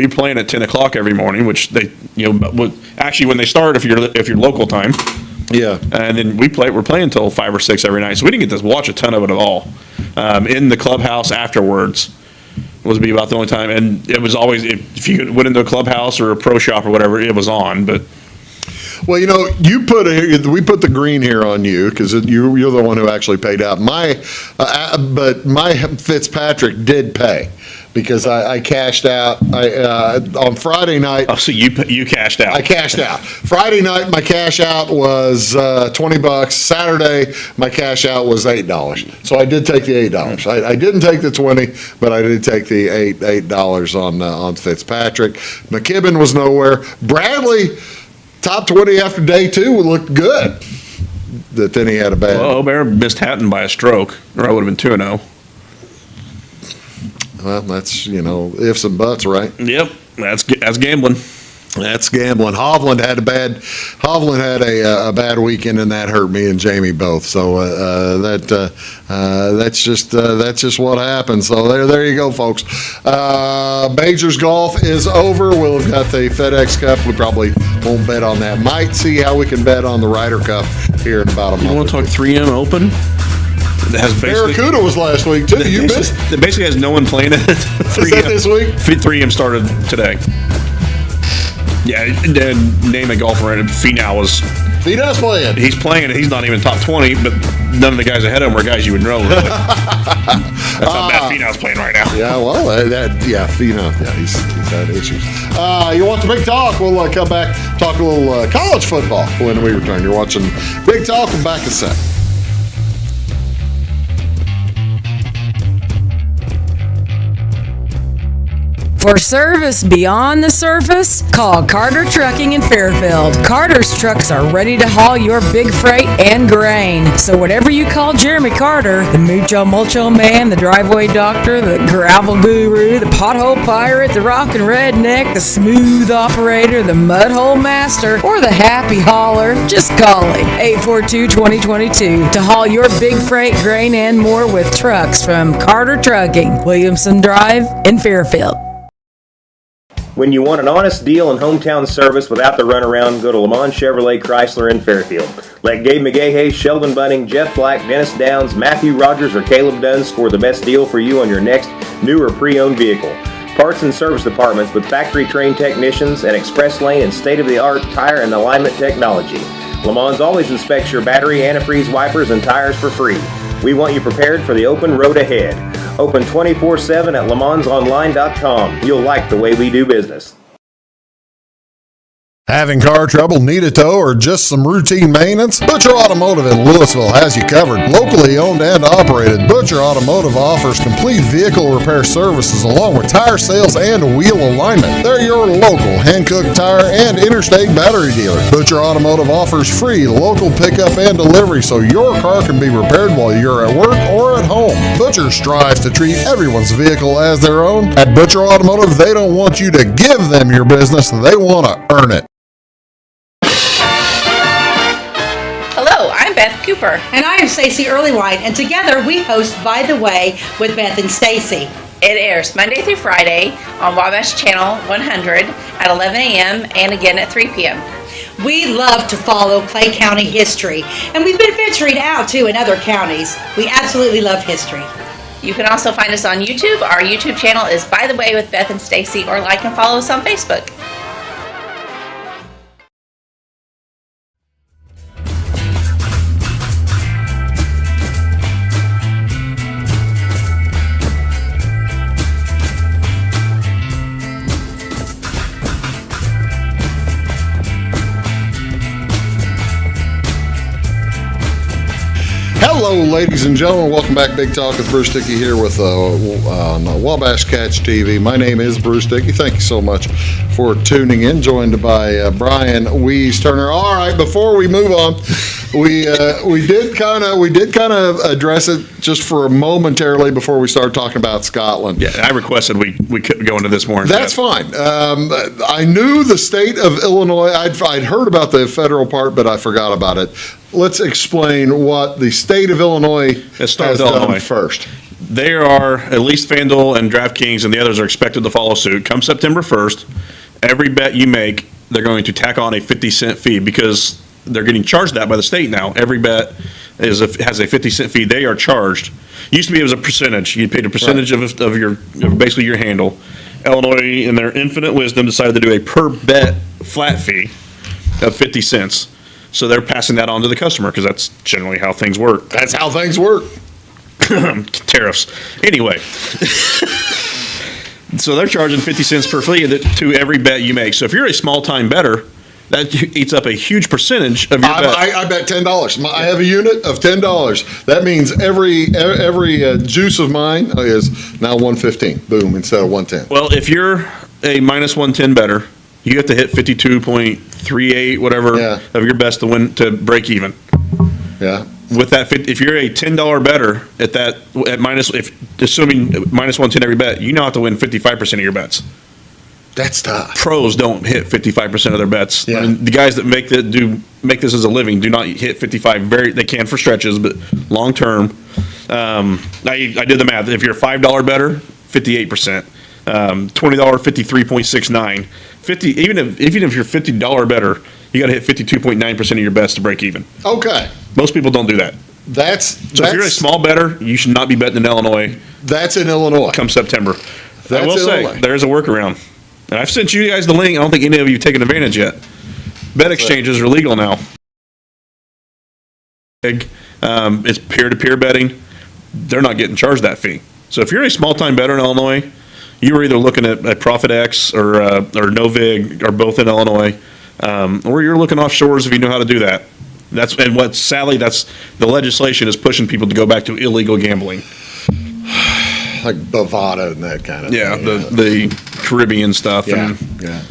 playing at 10 o'clock every morning, which they actually when they start if you're local time. Yeah. And then we're playing until 5 or 6 every night, so we didn't get to watch a ton of it at all. In the clubhouse afterwards would be about the only time, and it was always if you went into a clubhouse or a pro shop or whatever, it was on, but. Well, we put the green here on you because you're the one who actually paid out. But my Fitzpatrick did pay because I cashed out on Friday night. Oh, so you cashed out? I cashed out. Friday night, my cash out was $20. Saturday, my cash out was $8. So I did take the $8. I didn't take the $20, but I did take the $8 on Fitzpatrick. McKibben was nowhere. Bradley. Top 20 after day 2 looked good. Then he had a bad. Well, Bear missed Hatton by a stroke, or I would have been 2-0. Well, that's ifs and buts, right? Yep, that's gambling. That's gambling. Hovland had a bad weekend, and that hurt me and Jamie both. So that's just what happens. So there you go, folks. Majors golf is over. We'll have got the FedEx Cup. We probably won't bet on that. Might see how we can bet on the Ryder Cup here in about a month. You want to talk 3M Open? Barracuda was last week too. You missed. It basically has no one playing it. Is that this week? 3M started today. Yeah, and name a golfer in it. Finau's playing. He's playing, and he's not even top 20, but none of the guys ahead of him are guys you would know, really. That's how bad Finau's playing right now. Yeah, well, Finau, he's had issues. You want the Big Talk? We'll come back, talk a little college football when we return. You're watching Big Talk. We're back in a sec. For service beyond the surface, call Carter Trucking in Fairfield. Carter's trucks are ready to haul your big freight and grain. So whatever you call Jeremy Carter, the Mucho Mulcho Man, the driveway doctor, the gravel guru, the pothole pirate, the rockin' redneck, the smooth operator, the mud hole master, or the happy hauler, just call him. 842-2022 to haul your big freight, grain, and more with trucks from Carter Trucking, Williamson Drive in Fairfield. When you want an honest deal and hometown service without the runaround, go to Le Mans Chevrolet Chrysler in Fairfield. Let Gabe McGahey, Sheldon Bunning, Jeff Black, Dennis Downs, Matthew Rogers, or Caleb Dunn score the best deal for you on your next new or pre-owned vehicle. Parts and service departments with factory-trained technicians and express lane and state-of-the-art tire and alignment technology. Le Mans always inspects your battery, antifreeze, wipers, and tires for free. We want you prepared for the open road ahead. Open 24/7 at lemansonline.com. You'll like the way we do business. Having car trouble, need a tow, or just some routine maintenance? Butcher Automotive in Louisville has you covered. Locally owned and operated, Butcher Automotive offers complete vehicle repair services along with tire sales and wheel alignment. They're your local hand-cooked tire and interstate battery dealer. Butcher Automotive offers free local pickup and delivery so your car can be repaired while you're at work or at home. Butcher strives to treat everyone's vehicle as their own. At Butcher Automotive, they don't want you to give them your business, they want to earn it. Hello, I'm Beth Cooper. And I am Stacey Earlywhite, and together we host By the Way with Beth and Stacey. It airs Monday through Friday on Wabash Channel 100 at 11 a.m. and again at 3 p.m. We love to follow Clay County history, and we've been venturing out too in other counties. We absolutely love history. You can also find us on YouTube. Our YouTube channel is By the Way with Beth and Stacey, or like and follow us on Facebook. Hello, ladies and gentlemen. Welcome back. Big Talk with Bruce Dickey here with Wabash Catch TV. My name is Bruce Dickey. Thank you so much for tuning in. Joined by Brian Wees Turner. All right, before we move on, we did kind of address it just for a momentarily before we started talking about Scotland. Yeah, I requested we could go into this more. That's fine. I knew the state of Illinois. I'd heard about the federal part, but I forgot about it. Let's explain what the state of Illinois has done first. They are, at least FanDuel and DraftKings and the others are expected to follow suit. Come September 1st, every bet you make, they're going to tack on a 50-cent fee because they're getting charged that by the state now. Every bet has a 50-cent fee. They are charged. Used to be it was a percentage. You paid a percentage of your basically your handle. Illinois, in their infinite wisdom, decided to do a per bet flat fee of 50 cents. So they're passing that on to the customer because that's generally how things work. That's how things work. Tariffs. Anyway. So they're charging 50 cents per fee to every bet you make. So if you're a small-time bettor, that eats up a huge percentage of your bet. I bet $10. I have a unit of $10. That means every juice of mine is now 115. Boom, instead of 110. Well, if you're a minus 110 bettor, you have to hit 52.38 whatever of your best to win to break even. Yeah. With that, if you're a $10 bettor assuming minus 110 every bet, you now have to win 55% of your bets. That's tough. Pros don't hit 55% of their bets. Yeah. I mean, the guys that make this as a living do not hit 55. They can for stretches, but long term, I did the math. If you're a $5 bettor, 58%. $20, 53.69. 50. Even if you're $50 bettor, you got to hit 52.9% of your bets to break even. Okay. Most people don't do that. So if you're a small bettor, you should not be betting in Illinois. That's in Illinois. Come September. That's I will say there's a workaround. And I've sent you guys the link. I don't think any of you have taken advantage yet. Bet exchanges are legal now. It's peer-to-peer betting. They're not getting charged that fee. So if you're a small-time bettor in Illinois, you are either looking at ProfitX or Novig or both in Illinois, or you're looking offshores if you know how to do that. Sadly, that's the legislation is pushing people to go back to illegal gambling. Like Bovada and that kind of thing. The Caribbean stuff. Yeah,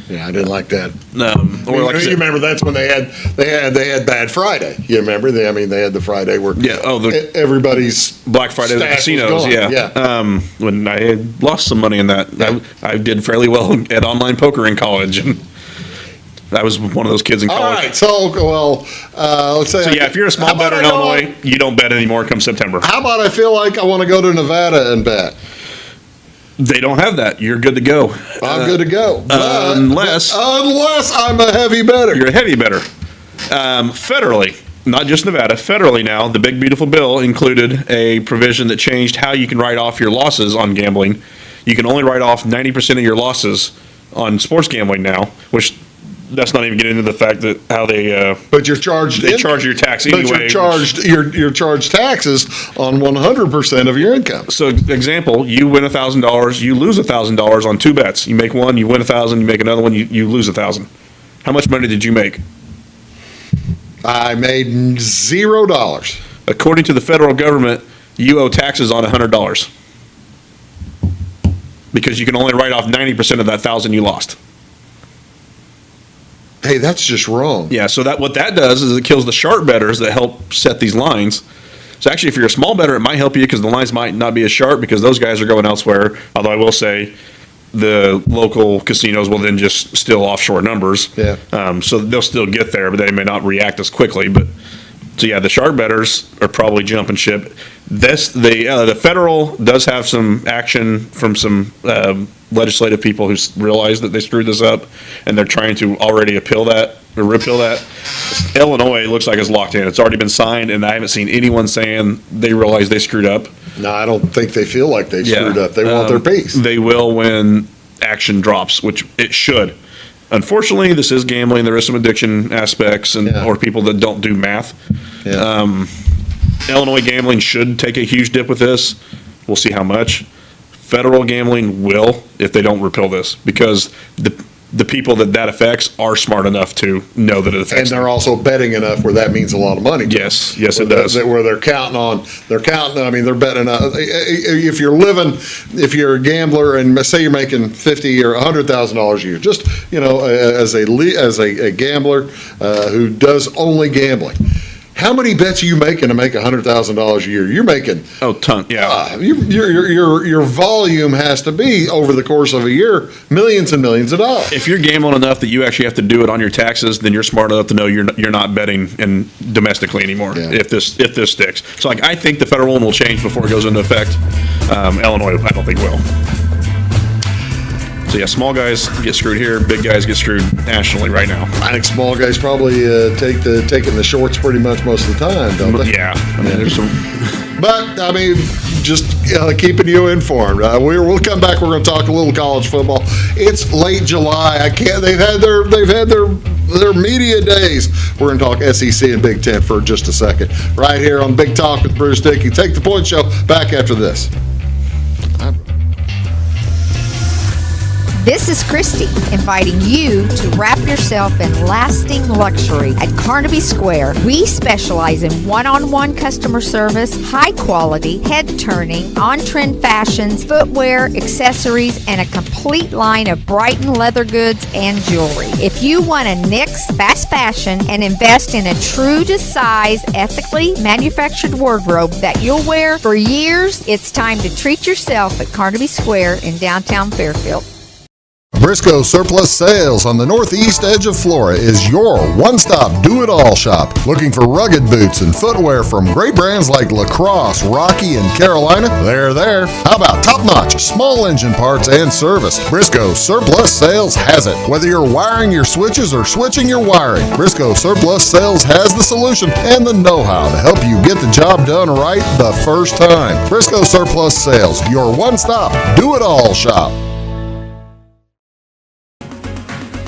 I didn't like that. You remember that's when they had Bad Friday. You remember? They had the Friday where everybody's Black Friday at the casinos. Yeah. When I had lost some money in that, I did fairly well at online poker in college, and I was one of those kids in college. All right, so let's say. So if you're a small bettor in Illinois, you don't bet anymore come September. How about I feel like I want to go to Nevada and bet? They don't have that. You're good to go. I'm good to go. Unless I'm a heavy bettor. You're a heavy bettor. Federally, not just Nevada, federally now, the big beautiful bill included a provision that changed how you can write off your losses on gambling. You can only write off 90% of your losses on sports gambling now, which that's not even getting into the fact that how they. But you're charged. They charge your tax anyway. But you're charged taxes on 100% of your income. So, example, you win $1,000, you lose $1,000 on two bets. You make one, you win $1,000. You make another one, you lose $1,000. How much money did you make? I made $0. According to the federal government, you owe taxes on $100 because you can only write off 90% of that $1,000 you lost. Hey, that's just wrong. Yeah, so what that does is it kills the sharp bettors that help set these lines. So actually, if you're a small bettor, it might help you because the lines might not be as sharp because those guys are going elsewhere. Although I will say the local casinos will then just steal offshore numbers. Yeah. So they'll still get there, but they may not react as quickly. But so the sharp bettors are probably jumping ship. The federal does have some action from some legislative people who realize that they screwed this up, and they're trying to already repeal that. Illinois looks like it's locked in. It's already been signed, and I haven't seen anyone saying they realize they screwed up. No, I don't think they feel like they screwed up. They want their piece. They will when action drops, which it should. Unfortunately, this is gambling. There is some addiction aspects or people that don't do math. Yeah. Illinois gambling should take a huge dip with this. We'll see how much. Federal gambling will if they don't repeal this because the people that affects are smart enough to know that it affects And they're them. also betting enough where that means a lot of money. to them. Yes, it does. Where they're counting, I mean, they're betting, if you're a gambler and say you're making $50,000 or $100,000 a year, just, as a gambler who does only gambling, how many bets are you making to make $100,000 a year? You're making Ton, yeah. your volume has to be over the course of a year, millions and millions of dollars. If you're gambling enough that you actually have to do it on your taxes, then you're smart enough to know you're not betting domestically anymore. Yeah. If this sticks, so I think the federal one will change before it goes into effect. Illinois, I don't think will. So yeah, small guys get screwed here, big guys get screwed nationally right now. I think small guys probably taking the shorts pretty much most of the time, don't they? Yeah, I mean there's some. But I mean, just keeping you informed. We'll come back. We're going to talk a little college football. It's late July. I can't. They've had their media days. We're going to talk SEC and Big Ten for just a second. Right here on Big Talk with Bruce Dickey. Take the Point Show. Back after this. This is Christy inviting you to wrap yourself in lasting luxury at Carnaby Square. We specialize in one-on-one customer service, high quality, head-turning, on-trend fashions, footwear, accessories, and a complete line of Brighton leather goods and jewelry. If you want to nix fast fashion and invest in a true-to-size, ethically manufactured wardrobe that you'll wear for years, it's time to treat yourself at Carnaby Square in downtown Fairfield. Briscoe Surplus Sales on the northeast edge of Flora is your one-stop do-it-all shop. Looking for rugged boots and footwear from great brands like Lacrosse, Rocky, and Carolina? They're there. How about top-notch small engine parts and service? Briscoe Surplus Sales has it. Whether you're wiring your switches or switching your wiring, Briscoe Surplus Sales has the solution and the know-how to help you get the job done right the first time. Briscoe Surplus Sales, your one-stop do-it-all shop.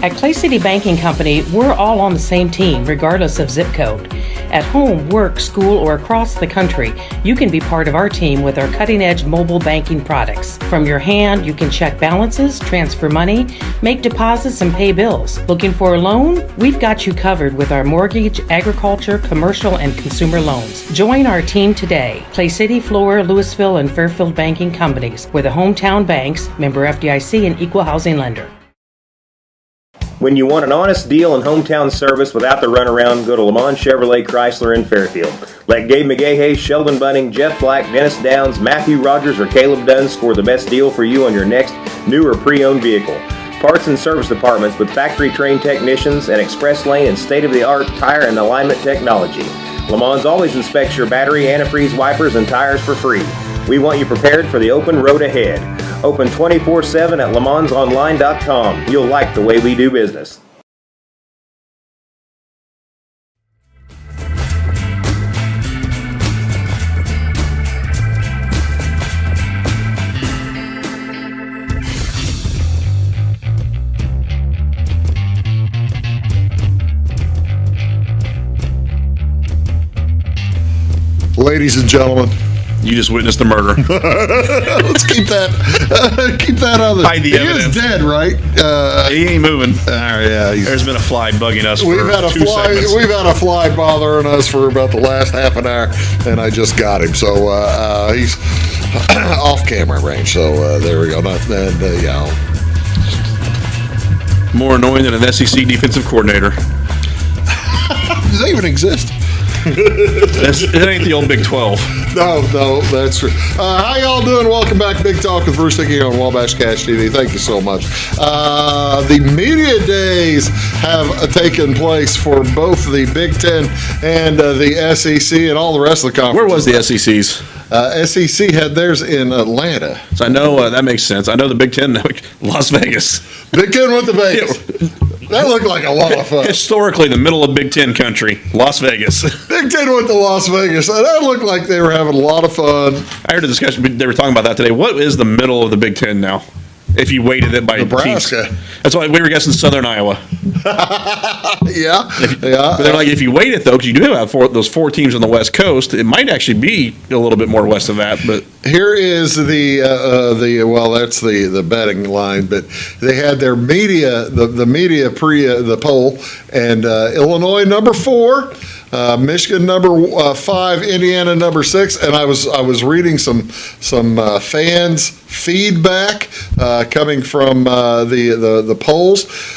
At Clay City Banking Company, we're all on the same team, regardless of zip code. At home, work, school, or across the country, you can be part of our team with our cutting-edge mobile banking products. From your hand, you can check balances, transfer money, make deposits, and pay bills. Looking for a loan? We've got you covered with our mortgage, agriculture, commercial, and consumer loans. Join our team today. Clay City, Flora, Louisville, and Fairfield Banking Companies. We're the hometown banks, member FDIC, and equal housing lender. When you want an honest deal and hometown service without the runaround, go to Lamont Chevrolet Chrysler in Fairfield. Let Gabe McGahey, Sheldon Bunning, Jeff Black, Dennis Downs, Matthew Rogers, or Caleb Dunn score the best deal for you on your next new or pre-owned vehicle. Parts and service departments with factory-trained technicians and express lane and state-of-the-art tire and alignment technology. Lamont's always inspects your battery, antifreeze, wipers, and tires for free. We want you prepared for the open road ahead. Open 24/7 at LaMonsOnline.com. You'll like the way we do business. Ladies and gentlemen, You just witnessed the murder. let's keep that on the. Hide the he evidence. is dead, right? He ain't moving. Yeah, There's been a fly bugging us for We've had a 2 seconds. fly bothering us for about the last half an hour, and I just got him. So he's off camera range. So there we go. Yeah. More annoying than an SEC defensive coordinator. Does that even exist? It ain't the old Big 12. No, that's true. How y'all doing? Welcome back to Big Talk with Bruce Dickey on Wabash Cash TV. Thank you so much. The media days have taken place for both the Big Ten and the SEC and all the rest of the conference. Where was the SEC's? SEC had theirs in Atlanta. So I know that makes sense. I know the Big Ten, Las Vegas. Big Ten went to Vegas. That looked like a lot of fun. Historically, the middle of Big Ten country, Las Vegas. Big Ten went to Las Vegas. That looked like they were having a lot of fun. I heard a discussion, they were talking about that today. What is the middle of the Big Ten now? If you weighted it by Nebraska. teams. That's why we were guessing Southern Iowa. Yeah. But they're like, if you weight it, though, because you do have those 4 teams on the West Coast, it might actually be a little bit more west of that. But Here is that's the betting line, but they had their media, the media the poll, and Illinois number 4, Michigan number 5, Indiana number 6, and I was reading some fans' feedback coming from the polls.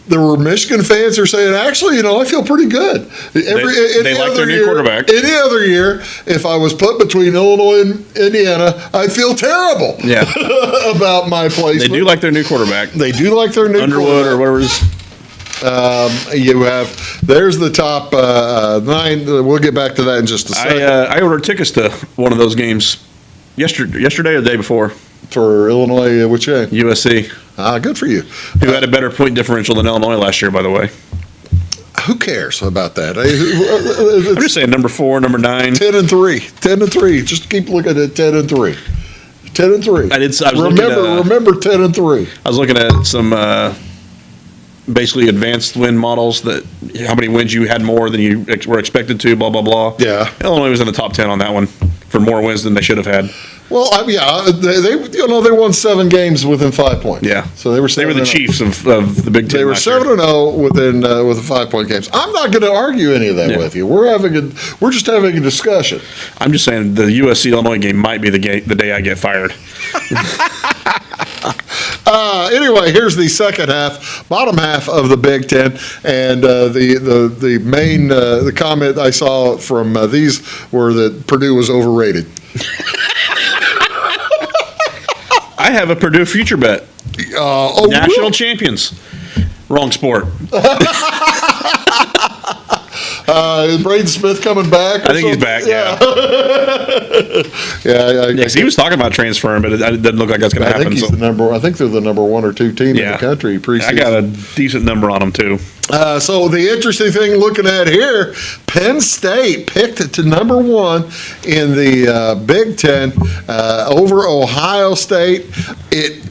There were Michigan fans who are saying, actually, I feel pretty good. They like their new quarterback. Any other year, if I was put between Illinois and Indiana, I'd feel terrible about my placement. They do like their new quarterback. They do like their new Underwood or whatever it is. There's the top 9. We'll get back to that in just a second. I ordered tickets to one of those games yesterday or the day before. For Illinois, which game? USC. Good for you. Who had a better point differential than Illinois last year, by the way. Who cares about that? I'm just saying number 4, number 9. 10-3. 10-3. Just keep looking at 10-3. 10-3. Remember 10-3. I was looking at some basically advanced win models, that how many wins you had more than you were expected to, blah, blah, blah. Yeah. Illinois was in the top 10 on that one for more wins than they should have had. Well, they won 7 games within 5 points. Yeah. So they were the Chiefs of the Big Ten. They were 7-0 within 5-point games. I'm not going to argue any of that with you. We're just having a discussion. I'm just saying the USC Illinois game might be the day I get fired. Anyway, here's the second half, bottom half of the Big Ten, and the main comment I saw from these were that Purdue was overrated. I have a Purdue future bet. National champions. Wrong sport. Is Braden Smith coming back? I think he's back. Yeah. Because he was talking about transferring, but it doesn't look like that's going to happen. I think they're the number 1 or 2 team in the country preseason. I got a decent number on them too. So the interesting thing looking at here, Penn State picked to number 1 in the Big Ten over Ohio State. It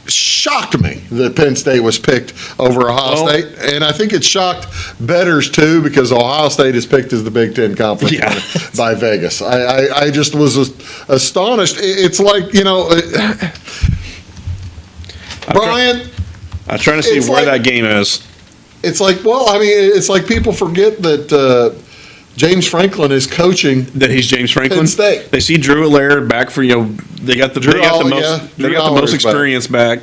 shocked me that Penn State was picked over Ohio State, and I think it shocked bettors too, because Ohio State is picked as the Big Ten Conference winner by Vegas. I just was astonished. It's like, Brian, I'm trying to see where that game is. It's like, it's like people forget that James Franklin is coaching. That he's James Franklin. Penn State. They see Drew Allaire back for they got the most experience back.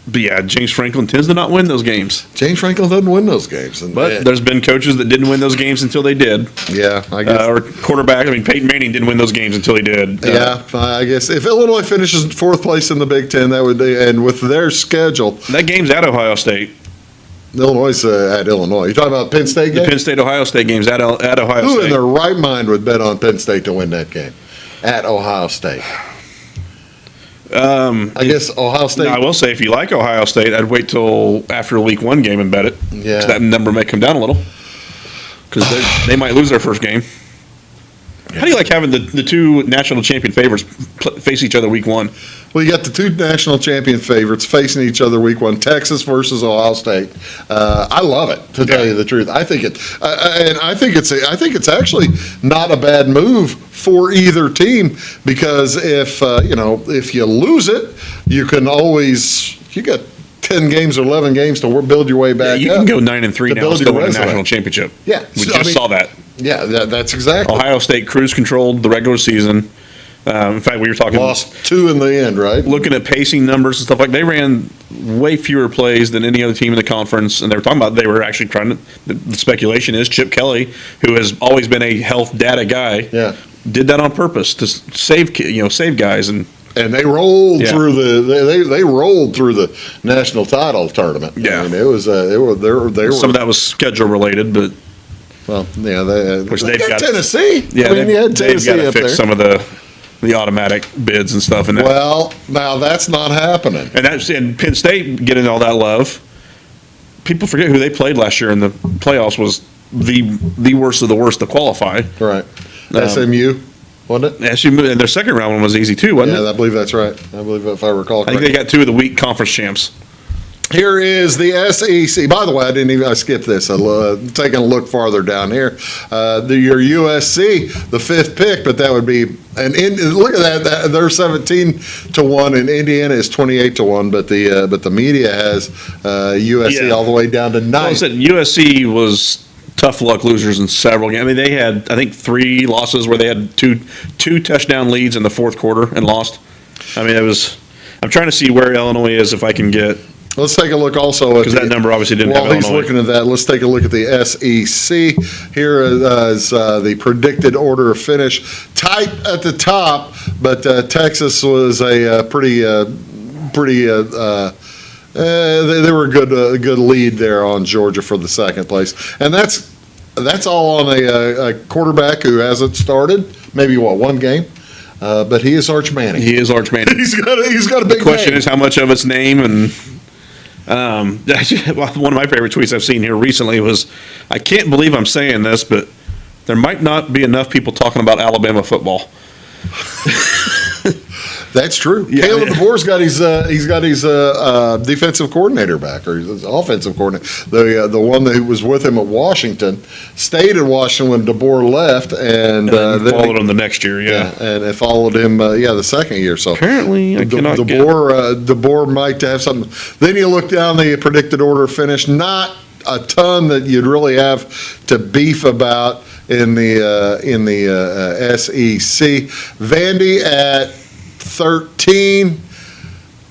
But yeah, James Franklin tends to not win those games. James Franklin doesn't win those games. But there's been coaches that didn't win those games until they did. Yeah, I guess. Or quarterback. Peyton Manning didn't win those games until he did. I guess if Illinois finishes 4th place in the Big Ten, that would be, and with their schedule. That game's at Ohio State. Illinois is at Illinois. You talking about Penn State game? The Penn State-Ohio State game's at Ohio State. Who in their right mind would bet on Penn State to win that game at Ohio State? I guess Ohio State. I will say, if you like Ohio State, I'd wait till after a Week 1 game and bet it. Yeah. 'Cause that number may come down a little. Because they might lose their first game. How do you like having the 2 national champion favorites face each other Week 1? Well, you got the 2 national champion favorites facing each other Week 1, Texas versus Ohio State. I love it, to tell you the truth. I think it's actually not a bad move for either team, because if you lose it, you can always, you got 10 games or 11 games to build your way back. You can go 9-3 now and still win a national championship. Yeah, we saw that. Yeah, that's exactly. Ohio State cruise controlled the regular season. In fact, we were talking. Lost 2 in the end, right? Looking at pacing numbers and stuff they ran way fewer plays than any other team in the conference, and they were talking about they were actually trying to. The speculation is Chip Kelly, who has always been a health data guy, did that on purpose to save guys, and they rolled through they rolled through the national title tournament. Yeah, it was they were some of that was schedule related, but. Well, yeah, they've got Tennessee. Yeah, they've got to fix some of the automatic bids and stuff. And well, now that's not happening. And Penn State getting all that love. People forget who they played last year in the playoffs was the worst of the worst to qualify. Right. SMU, wasn't it? SMU, and their second round one was easy too, wasn't it? Yeah, I believe that's right. I believe if I recall correctly. I think they got 2 of the week conference champs. Here is the SEC. By the way, I skipped this. Taking a look farther down here. Your USC, the 5th pick, but that would be look at that. They're 17-1, and Indiana is 28-1. But the media has USC all the way down to 9. Well, I said USC was tough luck losers in several games. I mean, they had, I think, 3 losses where they had two touchdown leads in the fourth quarter and lost. I mean, I'm trying to see where Illinois is if I can get. Let's take a look also at because that number obviously didn't have While he's Illinois. looking at that, let's take a look at the SEC. Here is the predicted order of finish. Tight at the top, but Texas was a pretty. They were a good lead there on Georgia for the second place, and that's all on a quarterback who hasn't started maybe one game. But he is Arch Manning. He is Arch Manning. He's got a big The question name. is how much of its name and one of my favorite tweets I've seen here recently was, I can't believe I'm saying this, but there might not be enough people talking about Alabama football. That's true. Yeah, Caleb DeBoer's got his defensive coordinator back, or his offensive coordinator. The one who was with him at Washington stayed in Washington when DeBoer left, and then followed him the next year. Yeah, and it followed him. The second year. So apparently, DeBoer might have something. Then you look down the predicted order of finish. Not a ton that you'd really have to beef about in the SEC. Vandy at 13.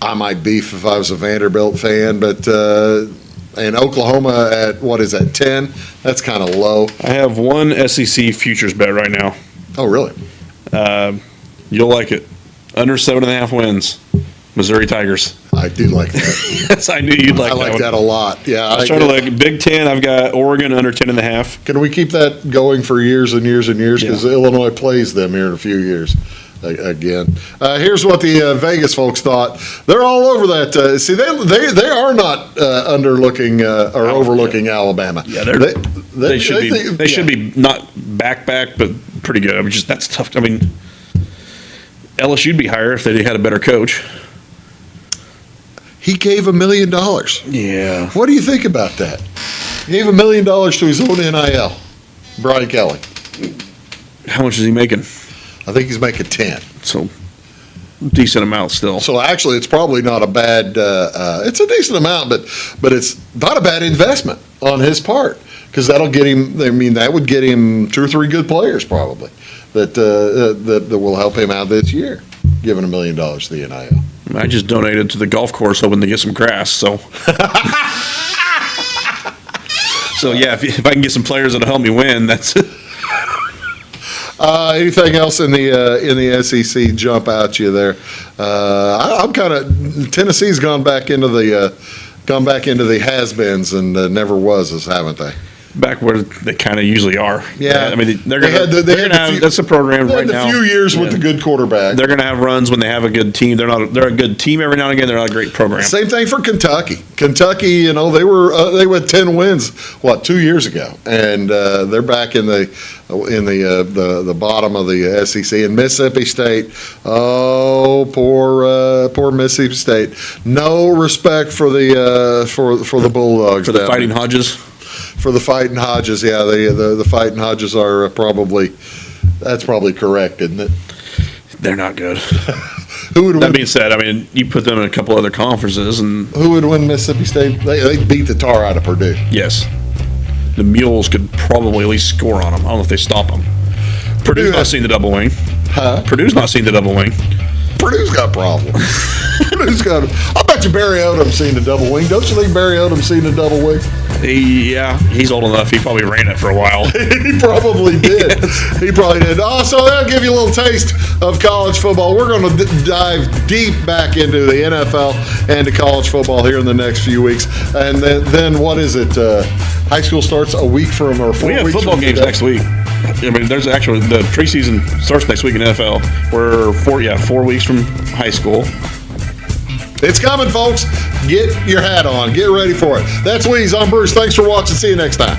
I might beef if I was a Vanderbilt fan, but and Oklahoma at what is that, 10? That's kind of low. I have one SEC futures bet right now. Oh, really? You'll like it. Under 7.5 wins. Missouri Tigers. I do like that. Yes, I knew you'd like that. I like one. that a lot. Yeah, I was trying to look. Big Ten, I've got Oregon under 10.5. Can we keep that going for years and years and years? Because Illinois plays them here in a few years again. Here's what the Vegas folks thought. They're all over that. See, they are not underlooking or overlooking Alabama. Yeah, they should be not back, but pretty good. I mean, that's tough. I mean, LSU'd be higher if they had a better coach. He gave $1 million. Yeah. What do you think about that? He gave $1 million to his own NIL, Brian Kelly. How much is he making? I think he's making 10. So, decent amount still. So actually, it's probably not a bad. It's a decent amount, but it's not a bad investment on his part, because that'll get him. I mean, that would get him 2 or 3 good players probably that will help him out this year. Giving $1 million to the NIL. I just donated to the golf course hoping to get some grass. So, yeah, if I can get some players that'll help me win, that's it. Anything else in the SEC jump out you there? I'm kind of Tennessee's gone back into the has-beens and never was, haven't they? Back where they kind of usually are. Yeah, I mean they're gonna have that's the program right now. A few years with the good quarterback. They're gonna have runs when they have a good team. They're a good team every now and again. They're not a great program. Same thing for Kentucky. Kentucky, they went 10 wins 2 years ago, and they're back in the bottom of the SEC. And Mississippi State, poor Mississippi State. No respect for the Bulldogs. For the Fighting Hodges. For the Fighting Hodges, yeah, the Fighting Hodges are that's probably correct, isn't it? They're not good. Who would win? That being said, I mean, you put them in a couple other conferences, and who would win Mississippi State? They beat the tar out of Purdue. Yes, the Mules could probably at least score on them. I don't know if they stop them. Purdue's not seen the double wing. Huh? Purdue's not seen the double wing. Purdue's got problems. I bet you Barry Odom's seen the double wing. Don't you think Barry Odom's seen the double wing? Yeah, he's old enough. He probably ran it for a while. He probably did. Yes. He probably did. So that'll give you a little taste of college football. We're going to dive deep back into the NFL and to college football here in the next few weeks. And then what is it? High school starts a week from or 4 weeks from We have football games next week. I mean, there's actually the preseason starts next week in NFL. We're 4 weeks from high school. It's coming, folks. Get your hat on. Get ready for it. That's Weeze. I'm Bruce. Thanks for watching. See you next time.